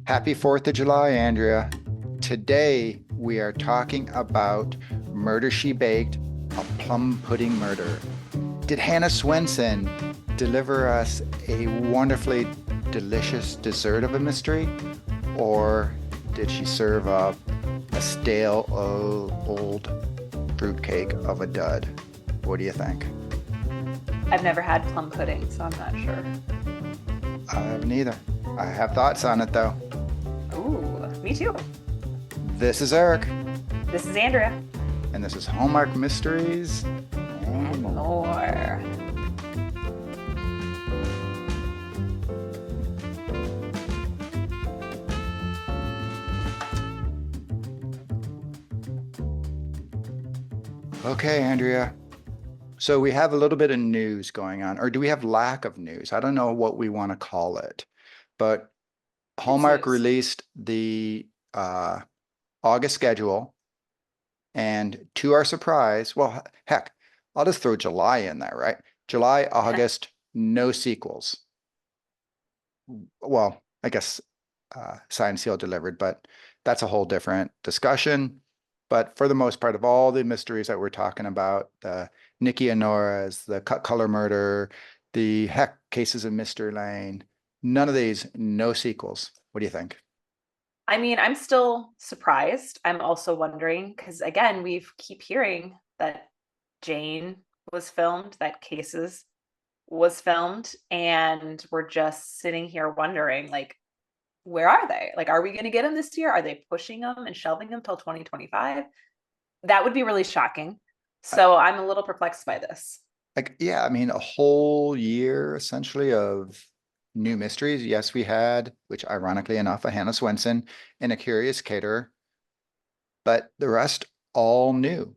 Happy 4th of July, Andrea. Today we are talking about Murder She Baked, a plum pudding murder. Did Hannah Swensen deliver us a wonderfully delicious dessert of a mystery? Or did she serve up a stale old fruitcake of a dud? What do you think? I've never had plum pudding, so I'm not sure. I haven't either. I have thoughts on it though. Ooh, me too. This is Eric, This is Andrea. and this is Hallmark Mysteries and And more. more. Okay, Andrea. So we have a little bit of news going on, or do we have lack of news? I don't know what we want to call it, but It's Hallmark news. released the August schedule, and to our surprise, well, heck, I'll just throw July in there, right? July, August, no sequels. Well, I guess signed, sealed, delivered, but that's a whole different discussion. But for the most part of all the mysteries that we're talking about, the Nikki and Nora's, the cut color murder, the heck cases of Mr. Lane, none of these, no sequels. What do you think? I mean, I'm still surprised. I'm also wondering because again, we keep hearing that Jane was filmed, that Cases was filmed, and we're just sitting here wondering, like, where are they? Like, are we going to get them this year? Are they pushing them and shelving them till 2025? That would be really shocking. I, So I'm a little perplexed by this. like, yeah, I mean, a whole year essentially of new mysteries. Yes, we had, which ironically enough, a Hannah Swensen and a Curious Caterer, but the rest all new.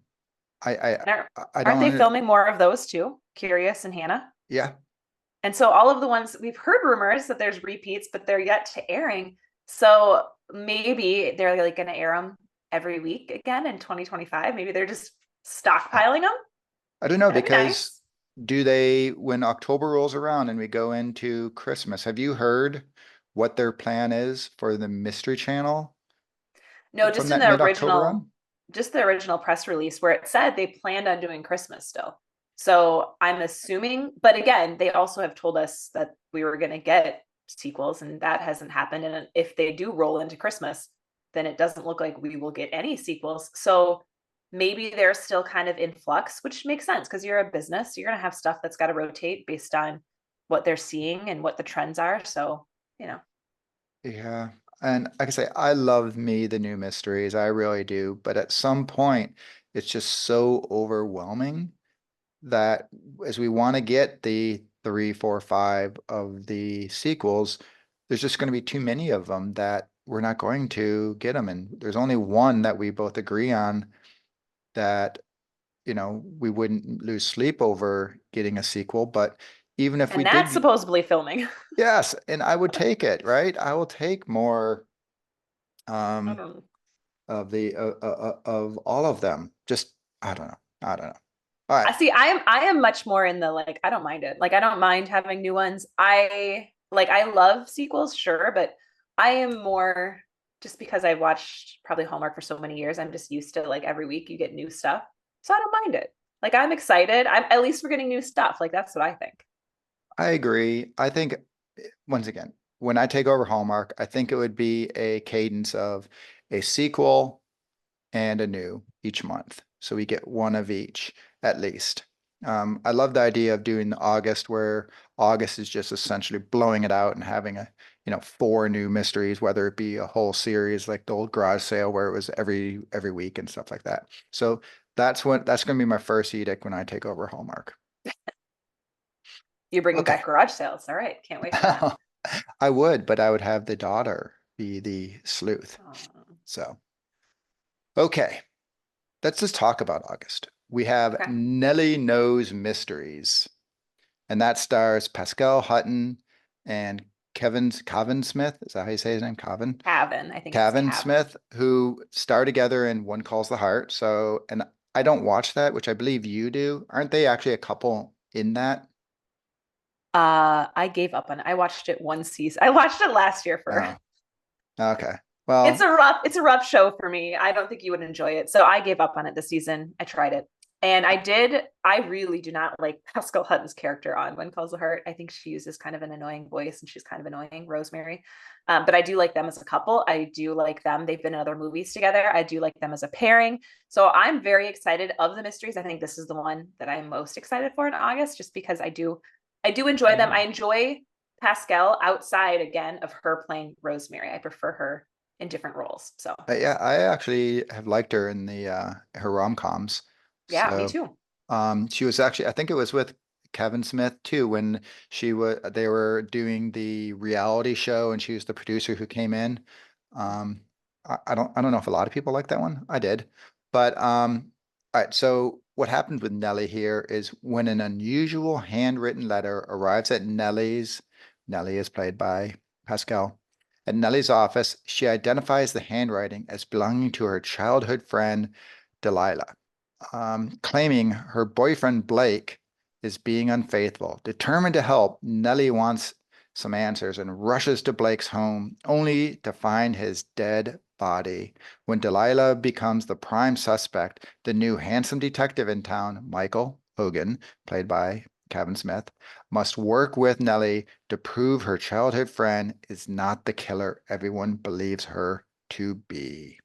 I I And I aren't don't they under, filming more of those too? Curious and Hannah. yeah. And so all of the ones we've heard rumors that there's repeats, but they're yet to airing. So maybe they're like going to air them every week again in 2025. Maybe they're just stockpiling them. I don't know That'd be because nice. do they, when October rolls around and we go into Christmas, have you heard what their plan is for the Mystery Channel No, from just in that mid-October on? the original press release where it said they planned on doing Christmas still. So I'm assuming, but again, they also have told us that we were going to get sequels, and that hasn't happened. And if they do roll into Christmas, then it doesn't look like we will get any sequels. So maybe they're still kind of in flux, which makes sense because you're a business. You're going to have stuff that's got to rotate based on what they're seeing and what the trends are. So, you know, Yeah. And like I say, I love me the new mysteries. I really do. But at some point, it's just so overwhelming that as we want to get the three, four, five of the sequels, there's just going to be too many of them that we're not going to get them. And there's only one that we both agree on that, we wouldn't lose sleep over getting a sequel. But even if we and that's did, supposedly filming. yes, and I would take it, right? I will take more I um don't know. of the of all of them. Just I don't know. I don't know. All right. I see. I am much more in the like. I don't mind it. Like I don't mind having new ones. I love sequels, sure, but I am more just because I watched probably Hallmark for so many years. I'm just used to like every week you get new stuff, so I don't mind it. Like I'm excited. I'm at least we're getting new stuff. Like that's what I think. I agree. I think once again, when I take over Hallmark, I think it would be a cadence of a sequel and a new each month. So we get one of each at least. I love the idea of doing August, where August is just essentially blowing it out and having four new mysteries, whether it be a whole series like the old garage sale where it was every week and stuff like that. So that's going to be my first edict when I take over Hallmark. You're bringing Okay. back garage sales. All right, can't wait for that. I would, but I would have the daughter be the sleuth. Oh, So, okay, let's just talk about August. We have okay, Nellie Knows Mysteries, and that stars Pascal Hutton and Kevin Smith. Is that how you say his name? Kevin? Cavan. I think it's Kevin Cav. Smith, who star together in One Calls the Heart. So, and I don't watch that, which I believe you do. Aren't they actually a couple in that? I gave up on it. I watched it one season. I watched it last year for Oh. Okay. It's Well, a rough show for me. I don't think you would enjoy it. So I gave up on it this season. I tried it. And I really do not like Pascal Hutton's character on When Calls the Heart. I think she uses kind of an annoying voice and she's kind of annoying, Rosemary. But I do like them as a couple. I do like them. They've been in other movies together. I do like them as a pairing. So I'm very excited of the mysteries. I think this is the one that I'm most excited for in August, just because I do enjoy them. I enjoy Pascal outside again of her playing Rosemary. I prefer her in different roles. So yeah, I actually have liked her in the her rom-coms. yeah, me So too. she was actually, I think it was with Kevin Smith too, when they were doing the reality show and she was the producer who came in. Um I don't know if a lot of people like that one. I did. But all right, so what happened with Nellie here is when an unusual handwritten letter arrives at Nellie is played by Pascal. At Nellie's office, she identifies the handwriting as belonging to her childhood friend, Delilah, claiming her boyfriend Blake is being unfaithful. Determined to help, Nellie wants some answers and rushes to Blake's home, only to find his dead body. When Delilah becomes the prime suspect, the new handsome detective in town, Michael Hogan, played by Kevin Smith, must work with Nellie to prove her childhood friend is not the killer everyone believes her to be.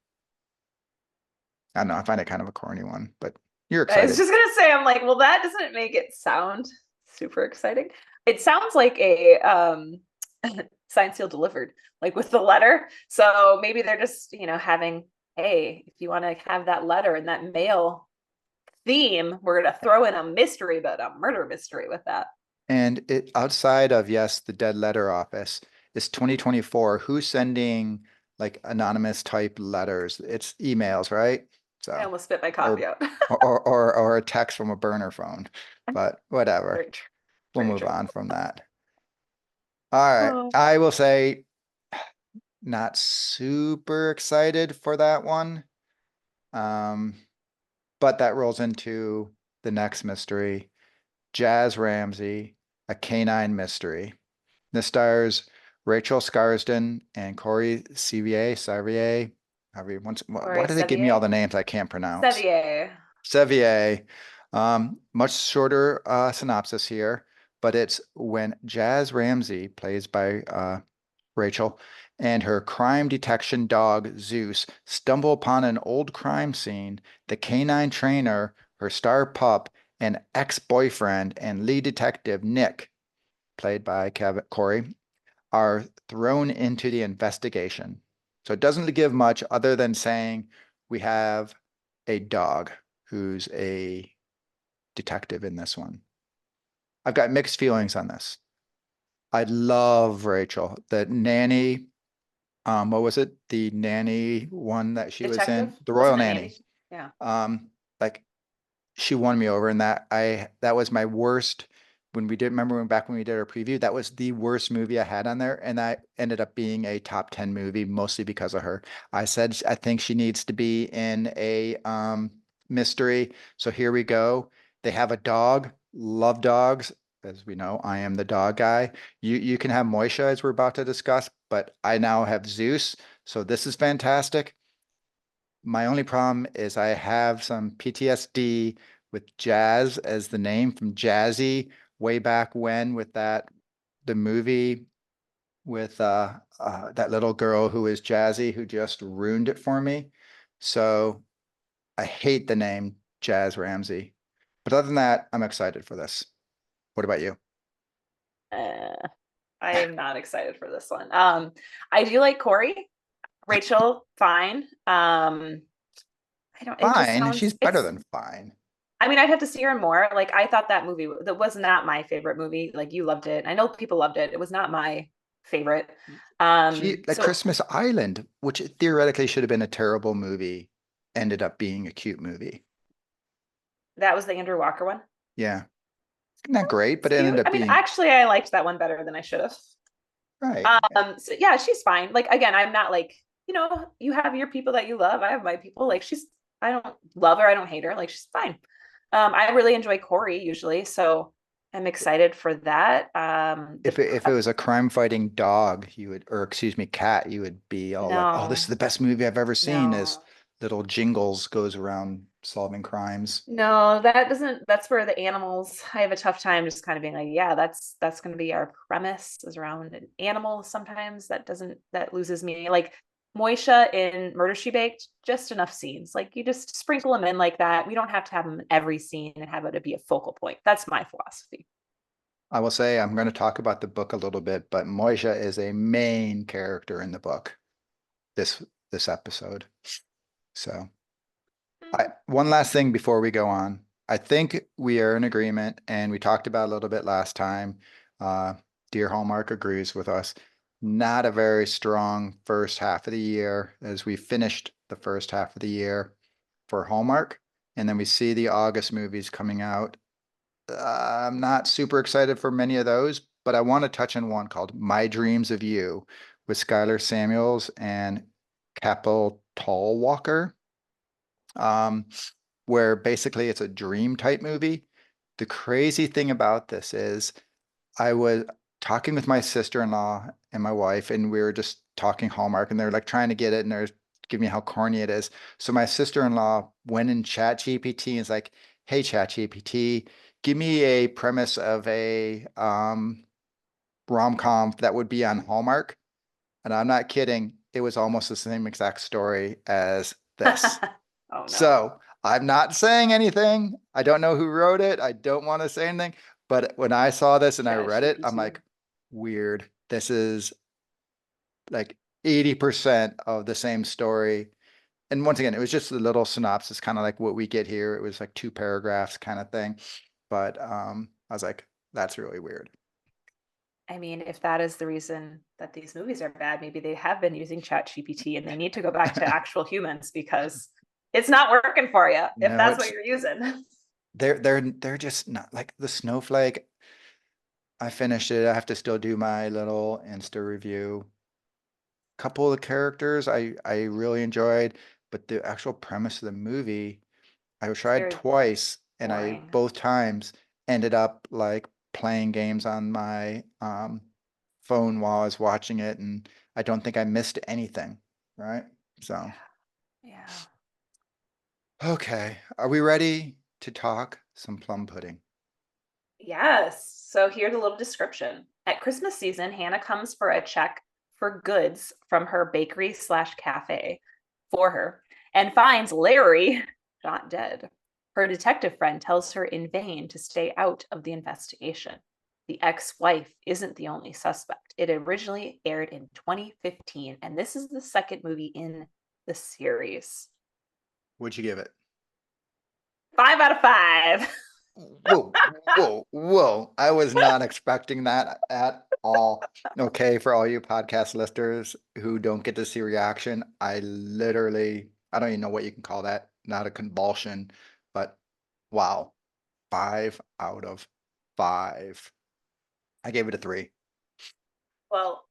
I don't know, I find it kind of a corny one, but you're I was excited. just gonna say, I'm like, well, that doesn't make it sound super exciting. It sounds like a signed, seal, delivered, like with the letter. So maybe they're just, having, hey, if you want to have that letter and that mail theme, we're gonna throw in a mystery, but a murder mystery with that. And it outside of, yes, the dead letter office, it's 2024. Who's sending like anonymous type letters? It's emails, right? I So, almost spit my coffee or out. or a text from a burner phone. But whatever. Very true. We'll Very move true. on from that. All right. Oh. I will say not super excited for that one. Um, but that rolls into the next mystery, Jazz Ramsey, a canine mystery. This stars Rachel Scarsden and Corey Sevier. Why Or do they give me all Sevier. the names I can't pronounce? Sevier. Sevier. Much shorter synopsis here, but it's when Jazz Ramsey, plays by Rachel, and her crime detection dog, Zeus, stumble upon an old crime scene. The canine trainer, her star pup, and ex-boyfriend and lead detective, Nick, played by Corey, are thrown into the investigation. So it doesn't give much other than saying we have a dog who's a detective in this one. I've got mixed feelings on this. I love Rachel, the nanny. What was it? The nanny one that she was Detective? in, the Royal Wasn't a nanny. Nanny. Yeah. Like she won me over in that. That was my worst when we did remember when we did our preview, that was the worst movie I had on there, and that ended up being a top 10 movie mostly because of her. I said I think she needs to be in a mystery. So here we go. They have a dog, love dogs. As we know, I am the dog guy. You can have Moisha as we're about to discuss, but I now have Zeus. So this is fantastic. My only problem is I have some PTSD with Jazz as the name from Jazzy way back when with the movie with that little girl who is Jazzy who just ruined it for me. So I hate the name Jazz Ramsey. But other than that, I'm excited for this. What about you? Uh, I am not excited for this one. I do like Corey. Rachel, fine. I don't, it just Fine. sounds, She's better than fine. I mean, I'd have to see her more. Like, I thought that movie, that was not my favorite movie. Like, you loved it. I know people loved it. It was not my favorite. She like So Christmas Island, which theoretically should have been a terrible movie, ended up being a cute movie. that was the Andrew Walker one. Yeah. Not great, It's but it cute. ended up I mean, being actually, I liked that one better than I should have. right. So yeah, she's fine. Like, again, I'm not like, you have your people that you love. I have my people. Like, I don't love her. I don't hate her. Like, she's fine. I really enjoy Corey usually. So am excited for that. If it was a crime fighting dog, you would, or excuse me, cat, you would be all like, "Oh, this is No, the best movie I've ever seen." As no. little jingles goes around solving crimes. No, that doesn't, that's where the animals, I have a tough time just kind of being like, yeah, that's going to be our premise is around an animal sometimes. That doesn't, that loses meaning. Like Moisha in Murder She Baked, just enough scenes. Like you just sprinkle them in like that. We don't have to have them in every scene and have it to be a focal point. That's my philosophy. I will say I'm going to talk about the book a little bit, but Moisha is a main character in the book this this episode. So, one last thing before we go on. I think we are in agreement, and we talked about it a little bit last time. Uh, Dear Hallmark agrees with us. Not a very strong first half of the year as we finished the first half of the year for Hallmark, and then we see the August movies coming out. I'm not super excited for many of those, but I want to touch on one called My Dreams of You with Skylar Samuels and Capel Tallwalker, um, where basically it's a dream type movie. The crazy thing about this is I was talking with my sister-in-law and my wife, and we were just talking Hallmark, and they're like trying to get it, and they're giving me how corny it is. So my sister-in-law went in Chat GPT and is like, "Hey, Chat GPT, give me a premise of a rom-com that would be on Hallmark." And I'm not kidding, it was almost the same exact story as this. Oh no. So I'm not saying anything. I don't know who wrote it. I don't want to say anything. But when I saw this and I Chat read it, I'm GPT. like, weird. This is like 80% of the same story. And once again, it was just a little synopsis, kind of like what we get here. It was like 2 paragraphs kind of thing. But I was like, that's really weird. I mean, if that is the reason that these movies are bad, maybe they have been using Chat GPT and they need to go back to actual humans because it's not working for you if No, that's what it's you're using. they're just not like the snowflake. I finished it. I have to still do my little Insta review. Couple of the characters I really enjoyed, but the actual premise of the movie, I It's tried very twice, and I boring. both times ended up like playing games on my phone while I was watching it, and I don't think I missed anything, right? So, Yeah. okay, are we ready to talk some plum pudding? Yes. So here's a little description. At Christmas season, Hannah comes for a check for goods from her bakery slash cafe for her and finds Larry not dead. Her detective friend tells her in vain to stay out of the investigation. The ex wife isn't the only suspect. It originally aired in 2015, and this is the second movie in the series. What'd you give it? 5 out of 5. Whoa, whoa, whoa. I was not expecting that at all. Okay, for all you podcast listeners who don't get to see reaction, I don't even know what you can call that. Not a convulsion, but wow. 5 out of 5. I gave it a 3. Well,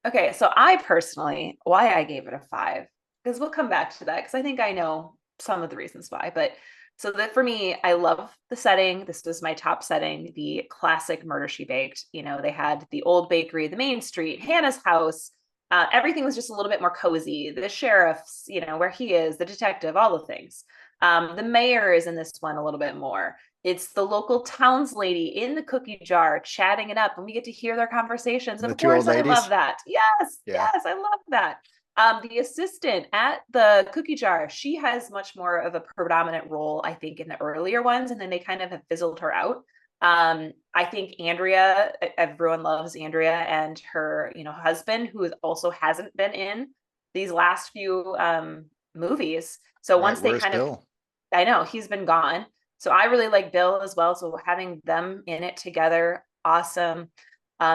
okay, so I personally, why I gave it a 5, because we'll come back to that, because I think I know some of the reasons why. But so that for me, I love the setting. This was my top setting, the classic Murder She Baked. You know, they had the old bakery, the main street, Hannah's house. Everything was just a little bit more cozy. The sheriff's, you know, where he is, the detective, all the things. The mayor is in this one a little bit more. It's the local towns lady in the cookie jar chatting it up, and we get to hear their conversations. The Of two old course, I love ladies? that. Yes, Yeah. yes, I love that. The assistant at the cookie jar, she has much more of a predominant role, I think, in the earlier ones, and then they kind of have fizzled her out. I think Andrea, everyone loves Andrea and her, you know, husband, who also hasn't been in these last few movies. So Right. once they Where's kind of, Bill? I know he's been gone. So I really like Bill as well. So having them in it together, awesome.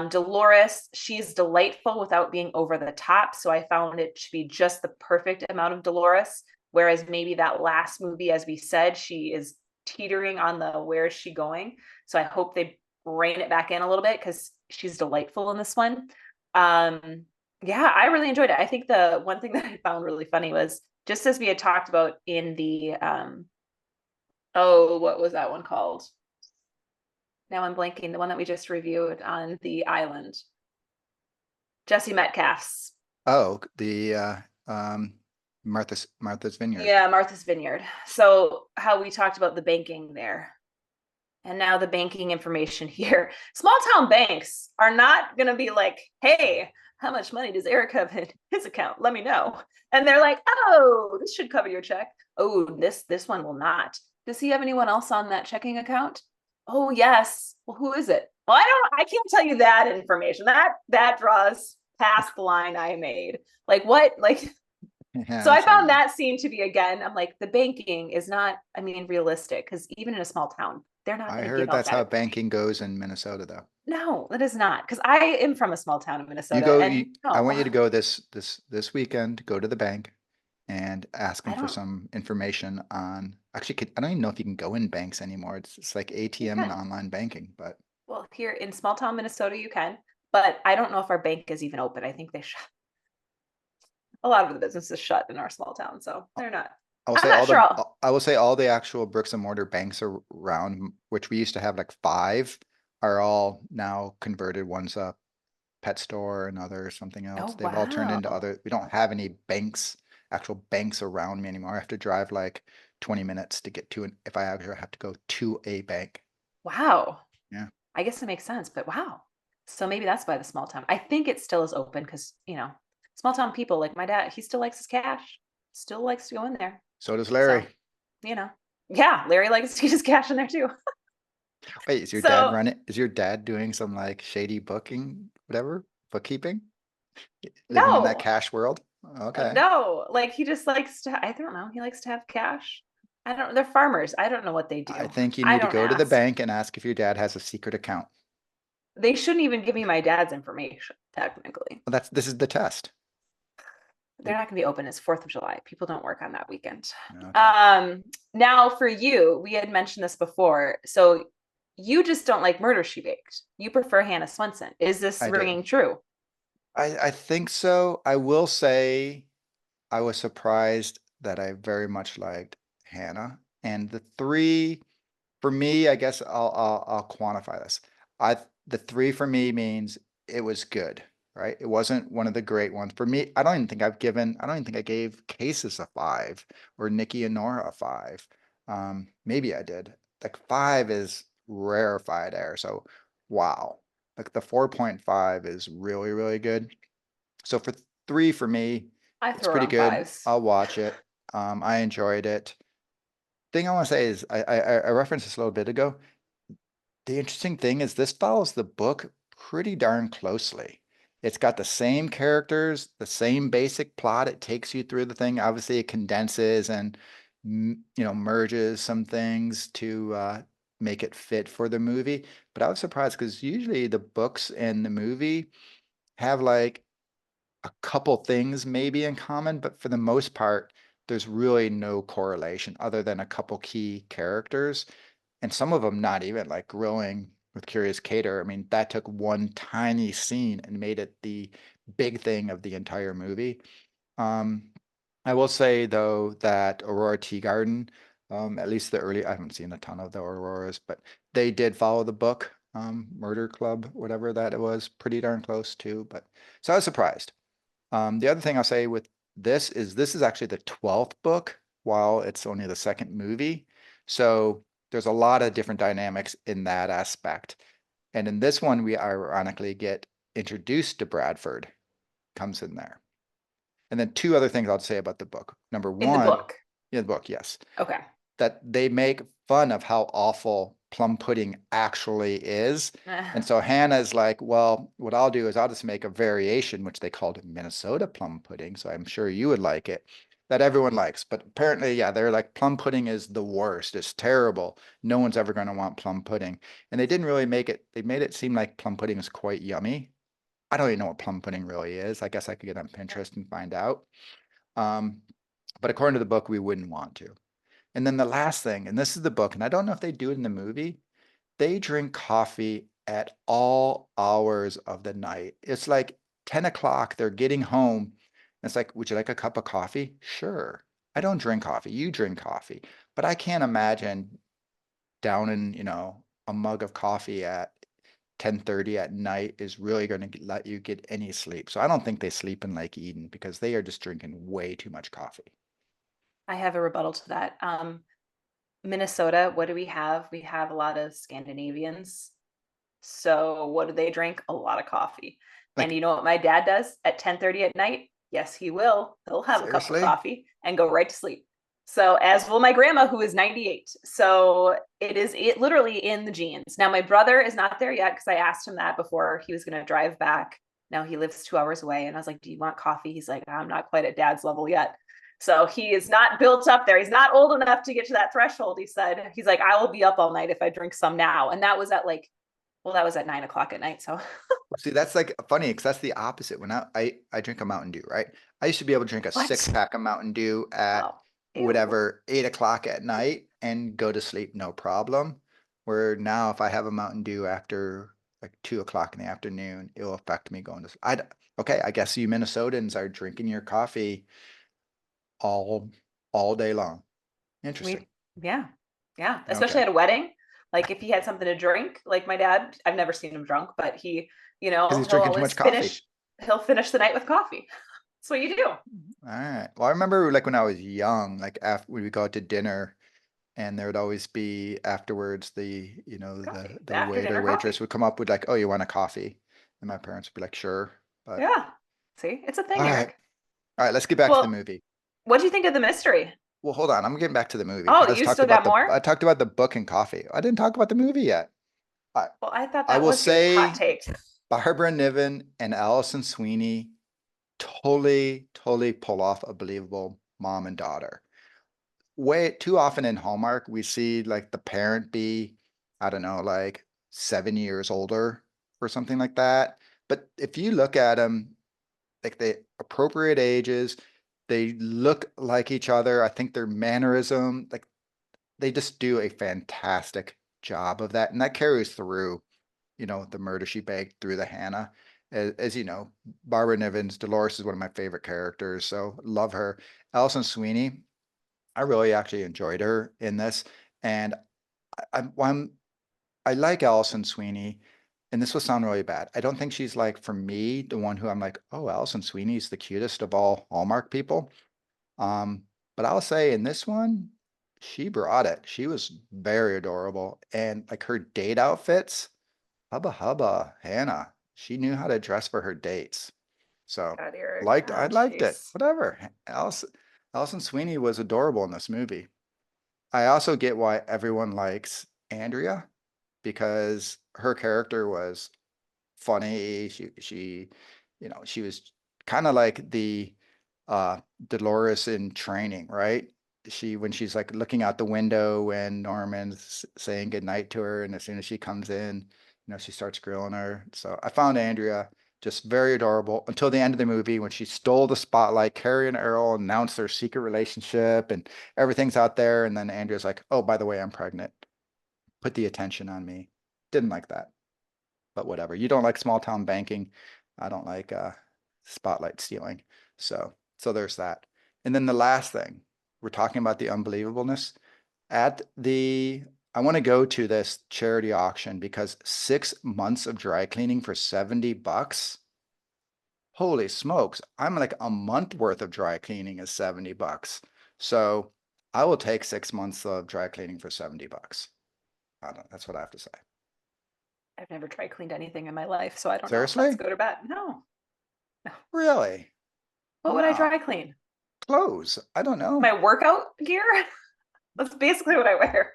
Dolores, she's delightful without being over the top. So I found it to be just the perfect amount of Dolores. Whereas maybe that last movie, as we said, she is teetering on the where is she going. So I hope they rein it back in a little bit because she's delightful in this one. Yeah, I really enjoyed it. I think the one thing that I found really funny was just as we had talked about in the oh, what was that one called? Now I'm blanking. The one that we just reviewed on the island. Jesse Metcalf's. Oh, the Martha's Vineyard. Yeah, Martha's Vineyard. So how we talked about the banking there. And now the banking information here. Small town banks are not going to be like, hey, how much money does Eric have in his account? Let me know. And they're like, oh, this should cover your check. Oh, this one will not. Does he have anyone else on that checking account? Oh, yes. Well, who is it? Well, I can't tell you that information. That draws past the line I made. Like what? Like Yeah, so I so found that scene to be, again, I'm like, the banking is not, I mean, realistic, because even in a small town, they're not I going to give heard out that's that how information. banking goes in Minnesota, though. No, that is not, because I am from a small town in You Minnesota, go, and I no, want you to go this weekend, go to the bank and ask them I for don't, some information on, actually, I don't even know if you can go in banks anymore. It's like you ATM and can. online banking, but Well, here in small town Minnesota, you can, but I don't know if our bank is even open. I think they shut. A lot of the businesses shut in our small town, so they're not. I will I'm say not sure. I will say all the actual bricks and mortar banks around, which we used to have like five, are all now converted. One's a pet store, another something else. Oh, They've all turned into wow. other. We don't have any banks, actual banks around me anymore. I have to drive like 20 minutes to get to an, if I actually have to go to a bank. Wow. Yeah. I guess it makes sense, but wow. So maybe that's why the small town. I think it still is open because, small town people like my dad, he still likes his cash, still likes to go in there. So does So, Larry. you know, yeah, Larry likes to get his cash in there too. Wait, is your dad So, running? Is your dad doing some like shady booking, whatever, bookkeeping, living in that no, cash world? Okay. no, like he just likes to, I don't know, he likes to have cash. I don't, they're farmers. I don't know what they I do. think you I need to don't go to the ask. bank and ask if your dad has a secret account. They shouldn't even give me my dad's information, technically. Well, this is the test. They're not going to be open. It's 4th of July. People don't work on that weekend. Okay. Now for you, we had mentioned this before. So you just don't like Murder She Baked. You prefer Hannah Swensen. Is this I do. ringing true? I think so. I will say I was surprised that I very much liked Hannah. And the three, for me, I guess I'll quantify this. I the three for me means it was good, right? It wasn't one of the great ones. For me, I don't even think I gave Cases a five or Nikki and Nora a five. Maybe I did. Like five is rarefied air. So wow. Like the 4.5 is really, really good. So for three for me, I it's throw pretty around good. fives. I'll watch it. I enjoyed it. Thing I want to say is I referenced this a little bit ago. The interesting thing is this follows the book pretty darn closely. It's got the same characters, the same basic plot. It takes you through the thing. Obviously, it condenses and merges some things to make it fit for the movie. But I was surprised because usually the books and the movie have like a couple things maybe in common, but for the most part, there's really no correlation other than a couple key characters. And some of them not even like grilling with Curious Cater. I mean, that took one tiny scene and made it the big thing of the entire movie. Um, I will say though that Aurora Tea Garden, at least the early, I haven't seen a ton of the Auroras, but they did follow the book, Murder Club, whatever that it was, pretty darn close too. But so I was surprised. The other thing I'll say with this is actually the 12th book, while it's only the second movie. So there's a lot of different dynamics in that aspect. And in this one, we ironically get introduced to Bradford, comes in there. And then two other things I'll say about the book. Number In the one, book. yeah, the book, yes, Okay. that they make fun of how awful plum pudding actually is. And so Hannah's like, well, what I'll do is I'll just make a variation, which they called Minnesota plum pudding. So I'm sure you would like it, that everyone likes. But apparently, yeah, they're like, plum pudding is the worst. It's terrible. No one's ever going to want plum pudding. And they didn't really make it, they made it seem like plum pudding is quite yummy. I don't even know what plum pudding really is. I guess I could get on Pinterest and find out. Um, but according to the book, we wouldn't want to. And then the last thing, and this is the book, and I don't know if they do it in the movie, they drink coffee at all hours of the night. It's like 10 o'clock, they're getting home. It's like, would you like a cup of coffee? Sure. I don't drink coffee. You drink coffee. But I can't imagine down in, a mug of coffee at 10:30 at night is really going to let you get any sleep. So I don't think they sleep in Lake Eden because they are just drinking way too much coffee. I have a rebuttal to that. Minnesota, what do we have? We have a lot of Scandinavians. So what do they drink? A lot of coffee. And Like, you know what my dad does at 10:30 at night? Yes, he will. He'll have a cup of seriously? coffee and go right to sleep. So as will my grandma, who is 98. So it literally in the genes. Now my brother is not there yet because I asked him that before he was going to drive back. Now he lives 2 hours away, and I was like, "Do you want coffee?" He's like, "I'm not quite at dad's level yet." So he is not built up there. He's not old enough to get to that threshold. He said, he's like, "I will be up all night if I drink some now." And that was at like, well, that was at 9 o'clock at night. So See, that's like funny because that's the opposite. When I drink a Mountain Dew, right? I used to be able to drink a what? 6-pack of Mountain Dew at Oh, ew. whatever 8 o'clock at night and go to sleep no problem. Where now if I have a Mountain Dew after like 2 o'clock in the afternoon, it will affect me going to sleep. Okay, I guess you Minnesotans are drinking your coffee all all day long. Interesting. Yeah, yeah. Especially Okay. at a wedding. Like if he had something to drink, like my dad, I've never seen him drunk, but he, Because he's he'll drinking too always much coffee. he'll finish the night with coffee. That's what you do. All right. Well, I remember like when I was young, like after we would go out to dinner and there would always be afterwards Coffee. The the after waiter dinner waitress coffee. would come up with like, oh, you want a coffee? And my parents would be like, sure. But Yeah. See, it's a all thing, right. Eric. All right, let's get back to the Well, movie. what do you think of the mystery? Well, hold on. I'm getting back to the movie. Oh, you still got I more? talked about the book and coffee. I didn't talk about the movie yet. I Well, I thought I that will was your hot say take. Barbara Niven and Alison Sweeney totally pull off a believable mom and daughter. Way too often in Hallmark, we see like the parent be, I don't know, like 7 years older or something like that. But if you look at them, like the appropriate ages, they look like each other. I think their mannerism, like they just do a fantastic job of that. And that carries through, the murder she baked through the Hannah. As you know, Barbara Niven's Dolores is one of my favorite characters, so love her. Alison Sweeney, I really actually enjoyed her in this, and I'm I like Alison Sweeney, and this will sound really bad. I don't think she's like for me the one who I'm like, oh, Alison Sweeney's the cutest of all Hallmark people. Um, but I'll say in this one, she brought it. She was very adorable, and like her date outfits, hubba hubba, Hannah. She knew how to dress for her dates. So God, Eric. I Oh, liked it. jeez. Whatever. Alison Sweeney was adorable in this movie. I also get why everyone likes Andrea because her character was funny. She was kind of like the Dolores in Training, right? When she's like looking out the window when Norman's saying goodnight to her, and as soon as she comes in, she starts grilling her. So I found Andrea just very adorable until the end of the movie when she stole the spotlight. Carrie and Earl announced their secret relationship and everything's out there. And then Andrea's like, oh, by the way, I'm pregnant. Put the attention on me. Didn't like that, but whatever. You don't like small town banking. I don't like spotlight stealing. So there's that. And then the last thing, we're talking about the unbelievableness. I want to go to this charity auction because 6 months of dry cleaning for $70. Holy smokes. I'm like a month worth of dry cleaning is $70. So I will take 6 months of dry cleaning for $70. I don't know. That's what I have to say. I've never dry cleaned anything in my life, so I don't know if that's Seriously? good or bad. No. No. Really? What would I Wow. dry clean? Clothes. I don't know. My workout gear? That's basically what I wear.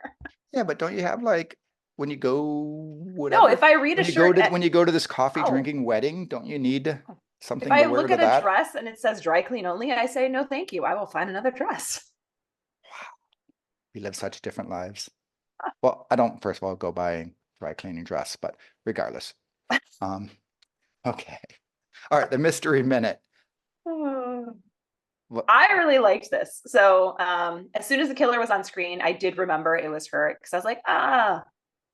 Yeah, but don't you have like when you go No, whatever if I read a shirt at when you go to this coffee oh, drinking wedding, don't you need if something to I wear look to at a that? dress and it says dry clean only, I say no thank you. I will find another dress. We live such different lives. Well, I don't first of all go buying dry cleaning dress, but regardless. Um, okay. All right, the mystery minute. What I really liked this. So as soon as the killer was on screen, I did remember it was her because I was like,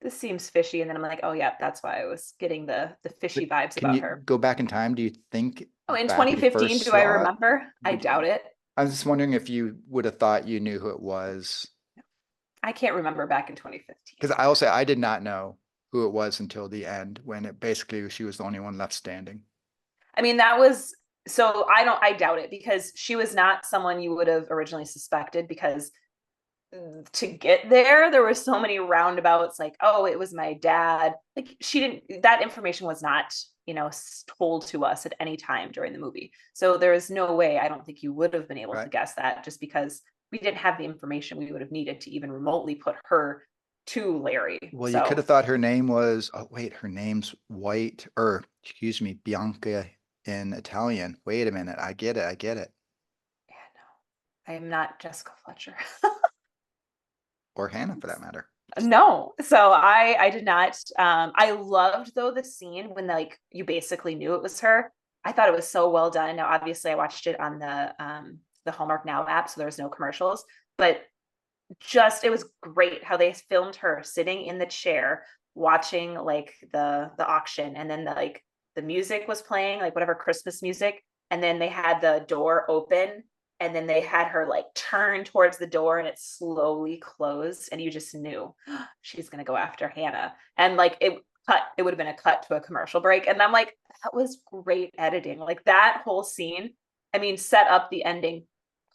this seems fishy. And then I'm like, oh yeah, that's why I was getting the fishy vibes can about you her. go back in time? Do you think Oh, in back when you 2015, first do I saw it? remember? I Would you, doubt it. I was just wondering if you would have thought you knew who it was I can't remember back in 2015. Because I will say I did not know who it was until the end when it basically she was the only one left standing. I mean, that was so I doubt it because she was not someone you would have originally suspected because to get there were so many roundabouts like, oh, it was my dad. Like she didn't, that information was not, told to us at any time during the movie. So there is no way, I don't think you would have been able to Right. guess that just because we didn't have the information we would have needed to even remotely put her to Larry. Well, you could So have thought her name was, oh wait, her name's White, or excuse me, Bianca in Italian. Wait a minute, I get it, I get it. yeah, no, I am not Jessica Fletcher. Or Hannah for that matter. No. So I did not I loved though the scene when like you basically knew it was her. I thought it was so well done. Now obviously I watched it on the Hallmark Now app, so there's no commercials, but just it was great how they filmed her sitting in the chair watching like the auction, and then the music was playing, like whatever Christmas music, and then they had the door open, and then they had her like turn towards the door and it slowly closed, and you just knew she's gonna go after Hannah. And like it would have been a cut to a commercial break, and I'm like, that was great editing. Like that whole scene, I mean, set up the ending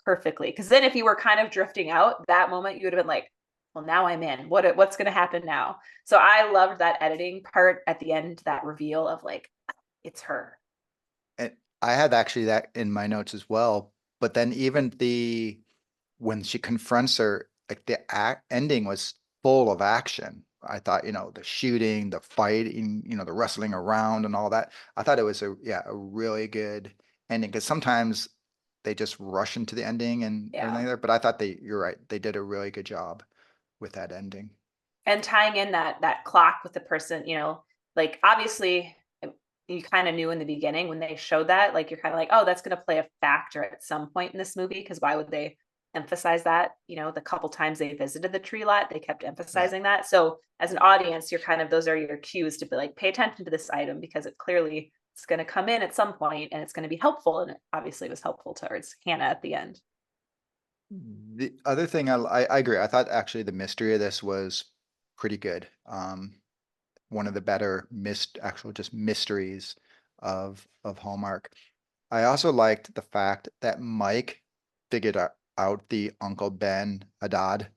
perfectly. Because then if you were kind of drifting out, that moment you would have been like, well, now I'm in. What's going to happen now? So I loved that editing part at the end, that reveal of like, it's her. And I had actually that in my notes as well. But then even when she confronts her, like the ending was full of action. I thought, the shooting, the fighting, the wrestling around and all that. I thought it was a really good ending because sometimes they just rush into the ending and Yeah. everything there. But I thought you're right. They did a really good job with that ending. And tying in that clock with the person, like obviously you kind of knew in the beginning when they showed that, like you're kind of like, oh, that's going to play a factor at some point in this movie, because why would they emphasize that? The couple times they visited the tree lot, they kept Right. emphasizing that. So as an audience, you're kind of, those are your cues to be like, pay attention to this item because it clearly it's going to come in at some point and it's going to be helpful. And it obviously was helpful towards Hannah at the end. The other thing I agree. I thought actually the mystery of this was pretty good. One of the better actual just mysteries of Hallmark. I also liked the fact that Mike figured out the Uncle Ben Haddad,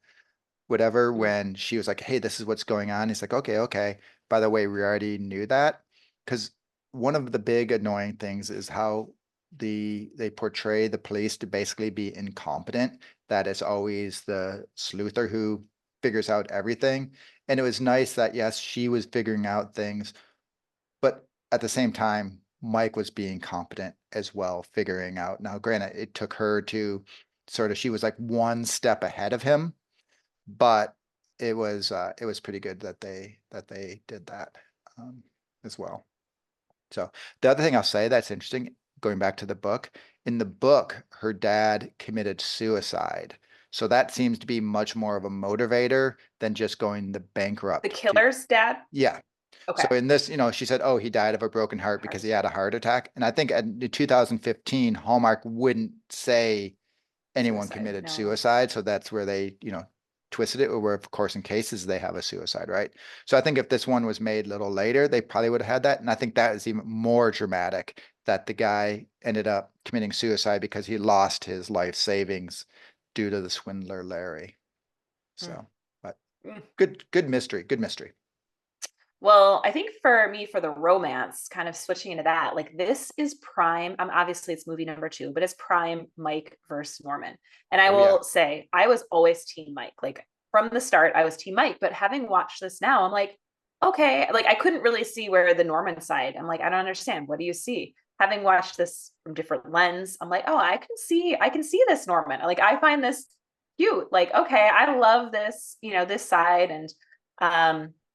whatever, Mm. when she was like, "Hey, this is what's going on." He's like, "Okay, okay." By the way, we already knew that because one of the big annoying things is how they portray the police to basically be incompetent, that it's always the sleuther who figures out everything. And it was nice that yes, she was figuring out things, but at the same time, Mike was being competent as well, figuring out. Now, granted, it took her to sort of, she was like one step ahead of him, but it was pretty good that they did that as well. So the other thing I'll say that's interesting, going back to the book, in the book, her dad committed suicide. So that seems to be much more of a motivator than just going the The bankrupt to, killer's dad. yeah. So Okay. in this, she said, oh, he died of a broken heart because he had a heart attack. And I think in 2015, Hallmark wouldn't say anyone Suicide. committed No. suicide. So that's where they, twisted it, or where, of course, in cases they have a suicide, right? So I think if this one was made a little later, they probably would have had that. And I think that is even more dramatic, that the guy ended up committing suicide because he lost his life savings due to the swindler Larry. Mm. So, but Mm. good mystery, good mystery. Well, I think for me, for the romance, kind of switching into that, like this is prime. Obviously it's movie number 2, but it's prime Mike versus Norman. And I Oh yeah. will say, I was always team Mike. Like from the start, I was team Mike. But having watched this now, I'm like, okay, like I couldn't really see where the Norman side. I'm like, I don't understand. What do you see? Having watched this from different lens, I'm like, oh, I can see this Norman. Like I find this cute. Like, okay, I love this, this side. And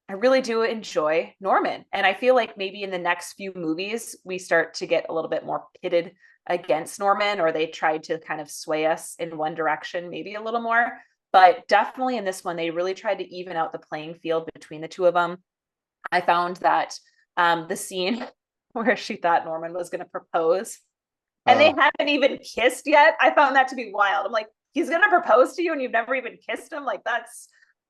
I really do enjoy Norman. And I feel like maybe in the next few movies, we start to get a little bit more pitted against Norman, or they tried to kind of sway us in one direction, maybe a little more. But definitely in this one, they really tried to even out the playing field between the two of them. I found that the scene where she thought Norman was going to propose and they Oh, haven't even kissed yet, I found that to be wild. I'm like, he's going to propose to you and you've never even kissed him? Like, that's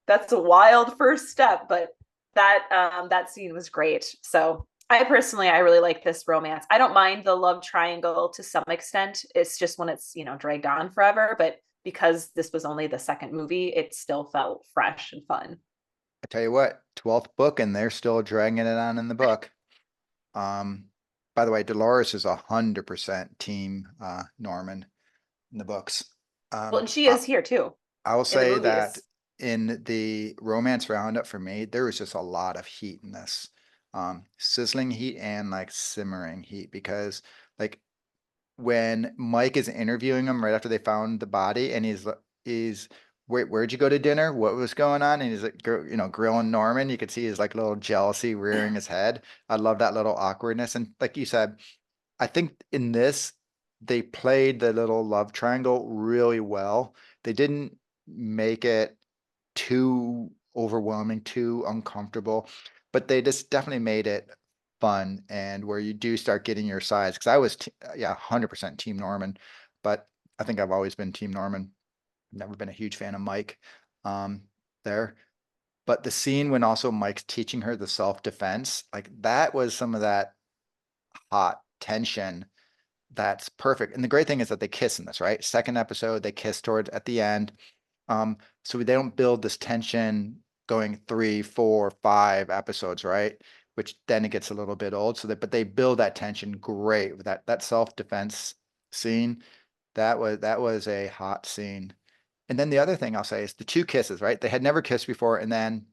that's a wild first step, but that scene was great. So I really like this romance. I don't mind the love triangle to some extent. It's just when it's, dragged on forever, but because this was only the second movie, it still felt fresh and fun. I tell you what, 12th book, and they're still dragging it on in the book. Um, by the way, Dolores is 100% team Norman in the books. Well, and she I, is here too I will in the say that movies. in the romance roundup for me, there was just a lot of heat in this. Sizzling heat and like simmering heat because like when Mike is interviewing him right after they found the body and he's where'd you go to dinner? What was going on? And he's like, grilling Norman. You could see his like little jealousy rearing his head. I love that little awkwardness. And like you said, I think in this, they played the little love triangle really well. They didn't make it too overwhelming, too uncomfortable, but they just definitely made it fun and where you do start getting your sides. Because I was, yeah, 100% Team Norman, but I think I've always been Team Norman. Never been a huge fan of Mike um, there. But the scene when also Mike's teaching her the self-defense, like that was some of that hot tension that's perfect. And the great thing is that they kiss in this, right? Second episode, they kiss towards at the end. So they don't build this tension going 3, 4, 5 episodes, right? Which then it gets a little bit old. But they build that tension great with that self-defense scene. That was a hot scene. And then the other thing I'll say is the two kisses, right? They had never kissed before, and then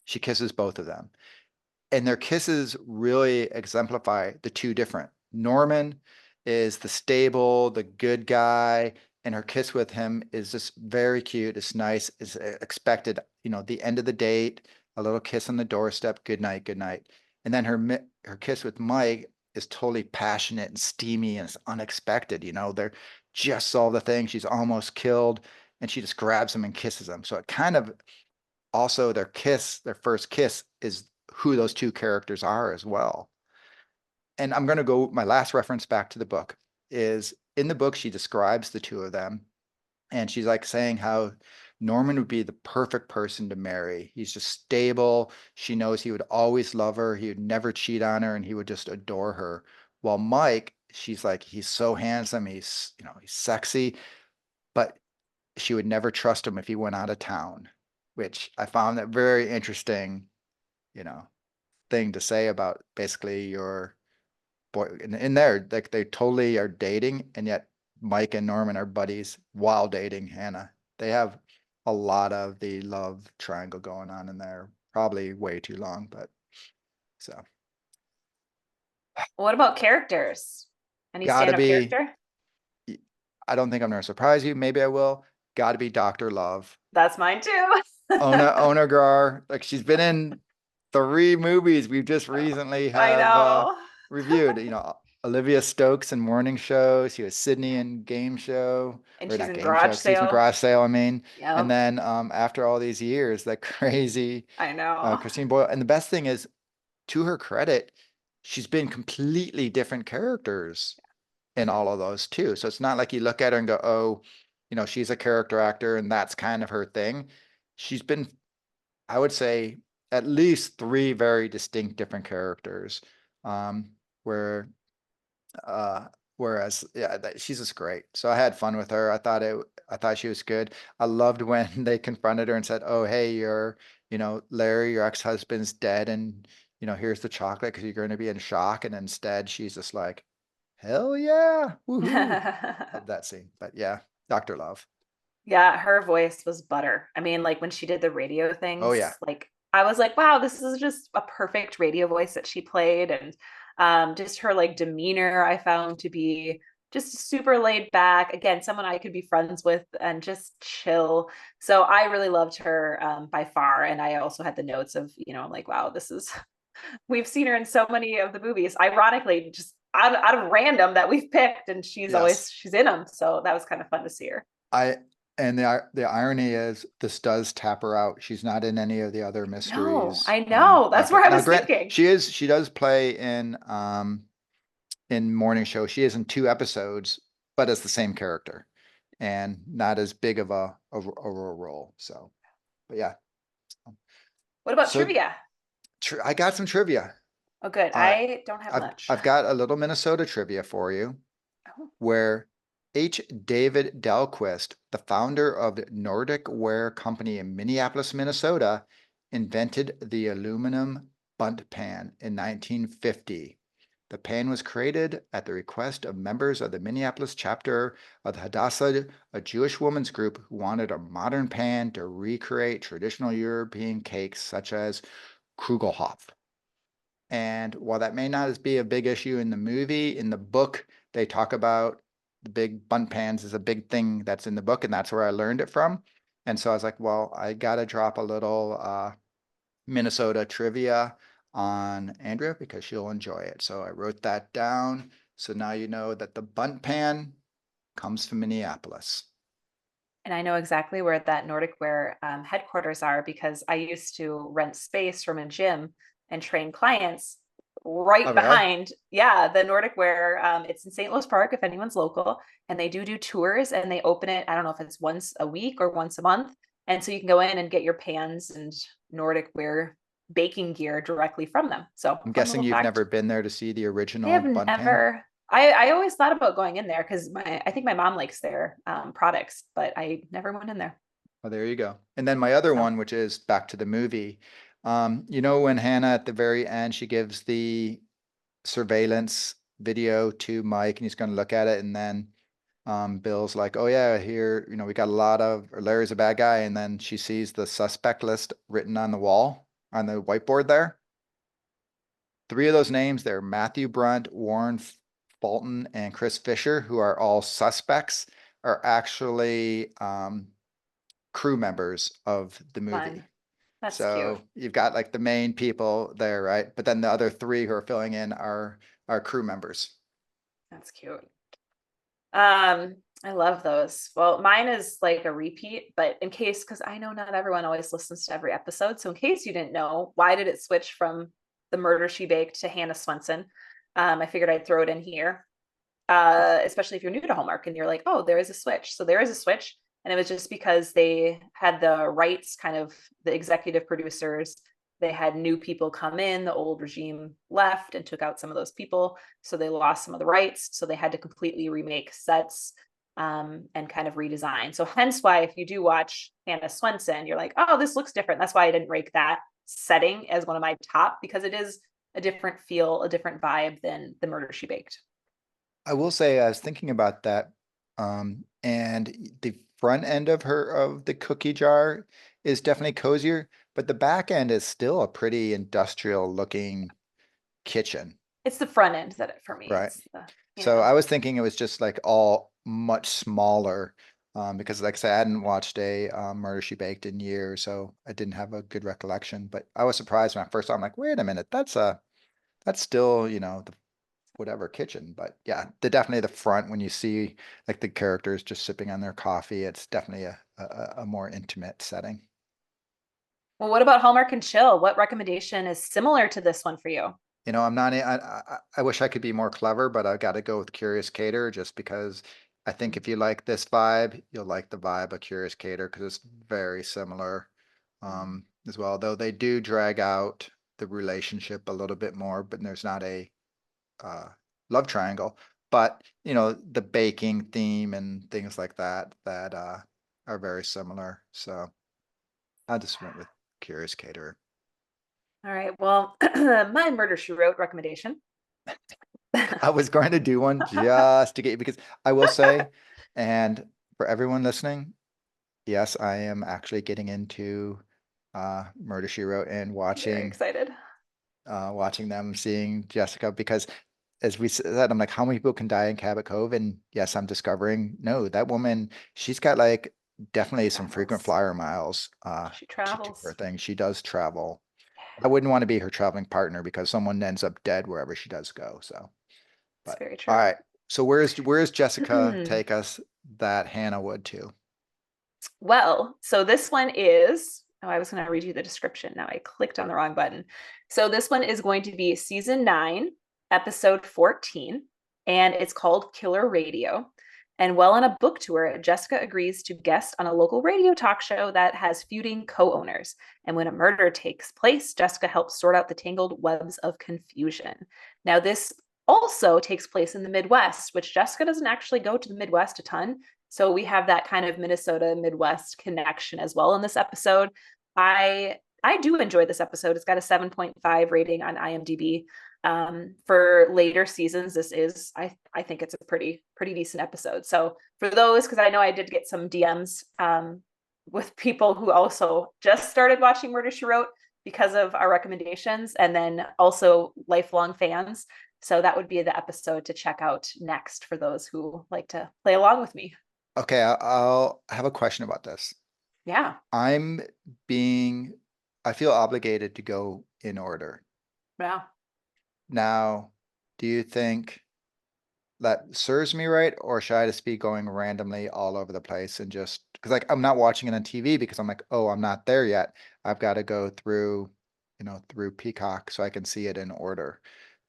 she kisses both of them. And their kisses really exemplify the two different. Norman is the stable, the good guy, and her kiss with him is just very cute. It's nice. It's expected, the end of the date, a little kiss on the doorstep, good night, good night. And then her kiss with Mike is totally passionate and steamy and it's unexpected. They're just solved the thing. She's almost killed, and she just grabs him and kisses him. So it kind of also their first kiss is who those two characters are as well. And I'm going to go, my last reference back to the book is in the book, she describes the two of them. And she's like saying how Norman would be the perfect person to marry. He's just stable. She knows he would always love her. He would never cheat on her and he would just adore her. While Mike, she's like, he's so handsome. He's sexy, but she would never trust him if he went out of town, which I found that very interesting, you know, thing to say about basically your boy in there. Like they totally are dating, and yet Mike and Norman are buddies while dating Hannah. They have a lot of the love triangle going on in there. Probably way too long, but so What about characters? Any gotta stand-up be. character? I don't think I'm gonna surprise you. Maybe I will. Gotta be Dr. Love. That's mine too. Ona Gar, like she's been in 3 movies we've just recently I have know. reviewed. Olivia Stokes in Morning Show. She was Sydney in Game Show, And or she's not in Game Garage Show, Season Sale. Garage Sale. I mean, and Yep. then after all these years, that crazy I know. Christine Boyle. And the best thing is, to her credit, she's been completely different characters in all of those too. So it's not like you look at her and go, oh, she's a character actor and that's kind of her thing. She's been, I would say, at least 3 very distinct different characters. Um, where whereas yeah, she's just great. So I had fun with her. I thought she was good. I loved when they confronted her and said, "Oh, hey, Larry, your ex-husband's dead, and here's the chocolate because you're going to be in shock." And instead, she's just like, "Hell yeah, woohoo!" Love that scene. But yeah, Dr. Love. Yeah, her voice was butter. I mean, like when she did the radio Oh yeah, things, like I was like, wow, this is just a perfect radio voice that she played. And just her like demeanor, I found to be just super laid back. Again, someone I could be friends with and just chill. So I really loved her by far. And I also had the notes of, I'm like, wow, we've seen her in so many of the movies. Ironically, just out of random that we've picked, and yes. she's in them. So that was kind of fun to see her. I and the irony is this does tap her out. She's not in any of the other No, mysteries I know. That's after. where I Now, was Grant, thinking. she does play in Morning Show. She is in 2 episodes, but as the same character and not as big of a role. So, but yeah. What about So trivia? I got some trivia. Oh, good. Uh, I don't have much. I've got a little Minnesota trivia for you, Oh, where H. David Dahlquist, the founder of the Nordic Ware Company in Minneapolis, Minnesota, invented the aluminum Bundt pan in 1950. The pan was created at the request of members of the Minneapolis chapter of the Hadassah, a Jewish women's group who wanted a modern pan to recreate traditional European cakes such as Kugelhopf. And while that may not be a big issue in the movie, in the book, they talk about the big Bundt pans is a big thing that's in the book, and that's where I learned it from. And so I was like, well, I got to drop a little Minnesota trivia on Andrea because she'll enjoy it. So I wrote that down. So now you know that the Bundt pan comes from Minneapolis. and I know exactly where that Nordic Wear headquarters are because I used to rent space from a gym and train clients right Oh, really? behind, yeah, the Nordic Wear. It's in St. Louis Park if anyone's local, and they do tours and they open it. I don't know if it's once a week or once a month, and so you can go in and get your pans and Nordic Wear baking gear directly from them. So I'm fun guessing little you've fact. never been there to see the I original have Bundt pan. never. I always thought about going in there because I think my mom likes their products, but I never went in there. Well, there you go. And then my other So one, which is back to the movie. You know, when Hannah at the very end, she gives the surveillance video to Mike and he's going to look at it. And then Bill's like, oh, yeah, here, you know, we got a lot of, or Larry's a bad guy. And then she sees the suspect list written on the wall, on the whiteboard there. Three of those names there, Matthew Brunt, Warren Fulton, and Chris Fisher, who are all suspects, are actually crew members of the movie. fun. That's cute. So you've got like the main people there, right? But then the other three who are filling in are crew members. That's cute. I love those. Well, mine is like a repeat, but in case, because I know not everyone always listens to every episode. So in case you didn't know, why did it switch from the murder she baked to Hannah Swensen? I figured I'd throw it in here. Especially if you're new to Hallmark and you're like, oh, there is a switch. So there is a switch. And it was just because they had the rights, kind of the executive producers, they had new people come in, the old regime left and took out some of those people. So they lost some of the rights. So they had to completely remake sets and kind of redesign. So hence why if you do watch Hannah Swensen, you're like, oh, this looks different. That's why I didn't rank that setting as one of my top because it is a different feel, a different vibe than the murder she baked. I will say I was thinking about that. And the front end of the cookie jar is definitely cozier, but the back end is still a pretty industrial looking kitchen, It's the front end that for me. right? It's the, So yeah. I was thinking it was just like all much smaller, because like I said, I hadn't watched a Murder She Baked in years, so I didn't have a good recollection. But I was surprised when I first saw. I'm like, wait a minute, that's still, you know, the whatever kitchen. But yeah, definitely the front when you see like the characters just sipping on their coffee, it's definitely a more intimate setting. Well, what about Hallmark and Chill? What recommendation is similar to this one for you? You know, I'm not, I wish I could be more clever, but I got to go with Curious Cater just because I think if you like this vibe, you'll like the vibe of Curious Cater because it's very similar as well. Though they do drag out the relationship a little bit more, but there's not a uh, love triangle. But you know, the baking theme and things like that are very similar. So I just went with Curious Caterer. All right. Well, my Murder She Wrote recommendation. I was going to do one just to get you because I will say, and for everyone listening, yes, I am actually getting into Murder She Wrote and Very excited. watching them, seeing Jessica because as we said, I'm like, how many people can die in Cabot Cove? And yes, I'm discovering no, that woman, she's got like definitely some frequent Travels. flyer miles She to her travels. thing. She does travel. I wouldn't want to be her traveling partner because someone ends up dead wherever she does go. So. It's But very all true. right. So where's Jessica take us that Hannah would to? Well, so this one is, oh, I was going to read you the description. Now I clicked on the wrong button. So this one is going to be season 9, episode 14, and it's called Killer Radio. And while on a book tour, Jessica agrees to guest on a local radio talk show that has feuding co-owners. And when a murder takes place, Jessica helps sort out the tangled webs of confusion. Now, this also takes place in the Midwest, which Jessica doesn't actually go to the Midwest a ton. So we have that kind of Minnesota Midwest connection as well in this episode. I do enjoy this episode. It's got a 7.5 rating on IMDb. For later seasons, this is I think it's a pretty decent episode. So for those, because I know I did get some DMs with people who also just started watching Murder, She Wrote because of our recommendations, and then also lifelong fans. So that would be the episode to check out next for those who like to play along with me. Okay, I'll have a question about this. Yeah. I feel obligated to go in order. Yeah. Now, do you think that serves me right, or should I just be going randomly all over the place and just because like I'm not watching it on TV because I'm like, oh, I'm not there yet. I've got to go through, through Peacock so I can see it in order.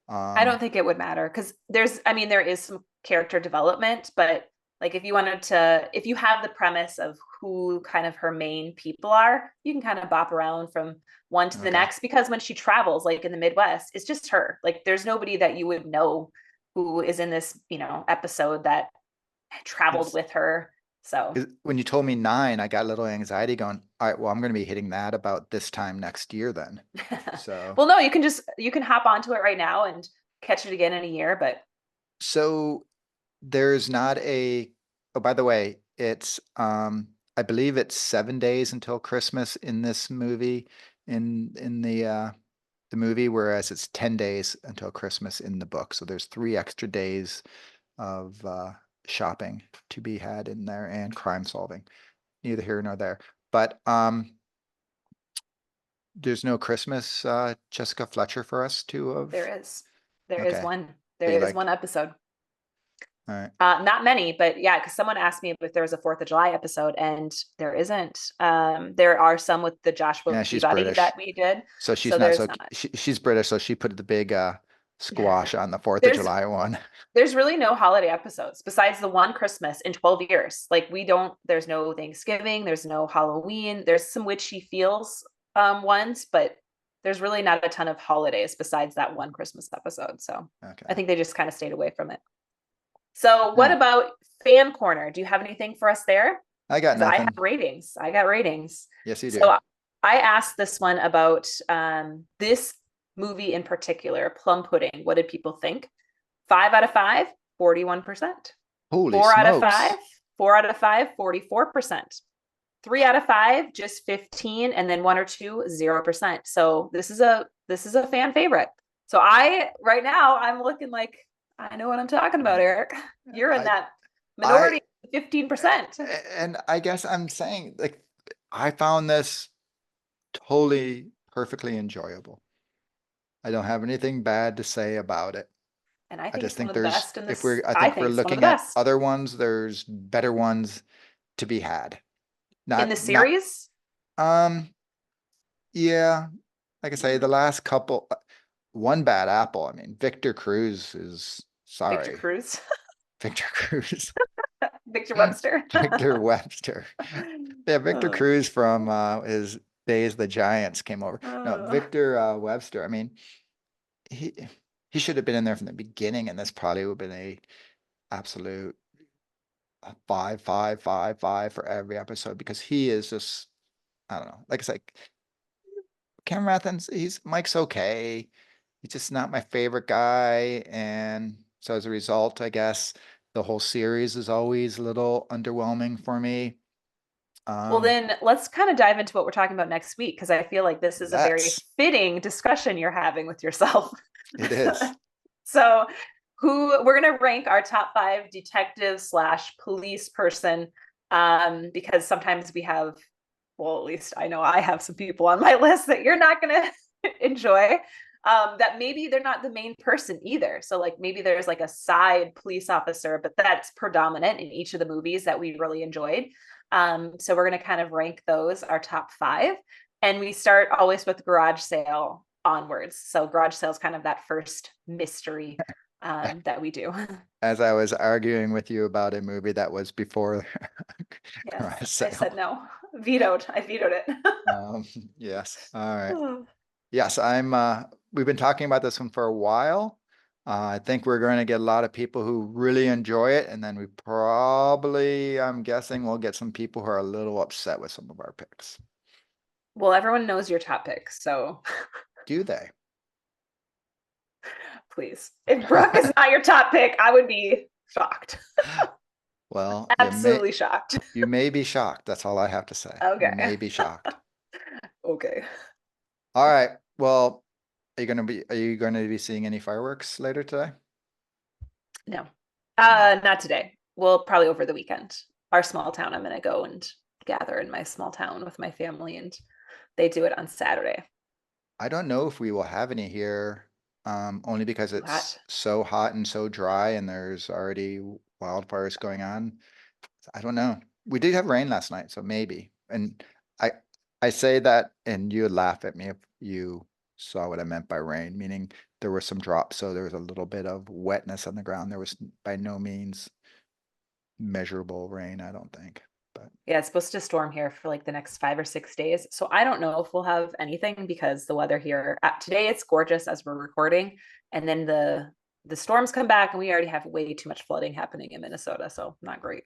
I don't think it would matter because there is some character development, but like if you have the premise of who kind of her main people are, you can kind of bop around from one to the next, because when she travels, like in the Midwest, it's just her. Like there's nobody that you would know who is in this, episode that traveled with her. So when you told me 9, I got a little anxiety going, all right, well, I'm going to be hitting that about this time next year then. So well, no, you can hop onto it right now and catch it again in a year, but so there's not oh, by the way, it's I believe it's 7 days until Christmas in this movie, in the movie, whereas it's 10 days until Christmas in the book. So there's 3 extra days of shopping to be had in there, and crime solving. Neither here nor there. But there's no Christmas Jessica Fletcher for us to there is Okay. one. There is one episode. All right. Not many, but yeah, because someone asked me if there was a 4th of July episode, and there isn't. There are some with the Joshua Peabody that we did. So she's not she's British, so she put the big squash on the 4th of July one. There's really no holiday episodes besides the one Christmas in 12 years. Like there's no Thanksgiving, there's no Halloween, there's some witchy feels ones, but there's really not a ton of holidays besides that one Christmas episode. So I think they just kind of stayed away from it. So what about fan corner? Do you have anything for us there? I got nothing. I got ratings. Yes, you do. So I asked this one about this movie in particular, Plum Pudding. What did people think? 5 out of 5, 41%. Holy 4 smokes. out of 5, 4 out of 5, 44%. 3 out of 5, just 15, and then 1 or 2, 0%. So this is a fan favorite. So right now I'm looking like I know what I'm talking about, Eric. You're in that minority, 15%. And I guess I'm saying, like, I found this totally perfectly enjoyable. I don't have anything bad to say about it. And I just think there's, if we're looking at other ones, there's better ones to be had. Not in the series. Yeah, like I say, the last couple. One bad apple. I mean, Victor Cruz is sorry. Victor Cruz. Victor Cruz. Victor Webster. Victor Webster. Yeah, Victor Cruz from his days the Giants came over. No, Victor Webster. I mean, he should have been in there from the beginning, and this probably would have been a absolute 5, 5, 5, 5 for every episode, because he is just, I don't know. Like I said, Cameron Mathison, Mike's okay. He's just not my favorite guy, and so as a result, I guess the whole series is always a little underwhelming for me. Well, then let's kind of dive into what we're talking about next week, because I feel like this is a very fitting discussion you're having with yourself. It is. So we're going to rank our top 5 detective/police person, because sometimes we have, well, at least I know I have some people on my list that you're not going to enjoy. That maybe they're not the main person either. So like maybe there's like a side police officer, but that's predominant in each of the movies that we really enjoyed. So we're going to kind of rank those, our top 5. And we start always with garage sale onwards. So garage sale is kind of that first mystery that we do. As I was arguing with you about a movie that was before garage Yes, I sale. said no. Vetoed. I vetoed it. Yes, all right. Yes, we've been talking about this one for a while. I think we're going to get a lot of people who really enjoy it, and then we probably, I'm guessing, we'll get some people who are a little upset with some of our picks. Well, everyone knows your top pick, so Do they? please. If Brooke is not your top pick, I would be shocked. Well, Absolutely shocked. you may be shocked. That's all I have to say. Okay. You may be shocked. Okay. All right. Well, are you going to be seeing any fireworks later today? No. Not today. Well, probably over the weekend. Our small town, I'm gonna go and gather in my small town with my family, and they do it on Saturday. I don't know if we will have any here, only because Too it's hot. so hot and so dry and there's already wildfires going on. I don't know. We did have rain last night, so maybe. And I I say that and you would laugh at me if you saw what I meant by rain, meaning there were some drops, so there was a little bit of wetness on the ground. There was by no means measurable rain, I don't think. But Yeah, it's supposed to storm here for like the next 5 or 6 days. So I don't know if we'll have anything because the weather here today it's gorgeous as we're recording, and then the storms come back and we already have way too much flooding happening in Minnesota, so not great.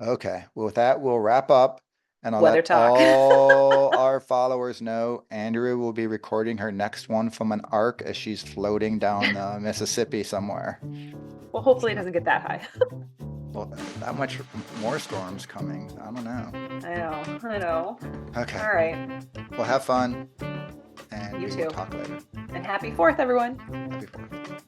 okay, well, with that, we'll wrap up. And I'll Weather let talk. all our followers know Andrea will be recording her next one from an ark as she's floating down the Mississippi somewhere. Well, hopefully it doesn't get that high. Well, that much more storms coming. I don't know. I know. Okay. All right. Well, have fun. And You we too. will talk later. And happy 4th, everyone. Happy 4th.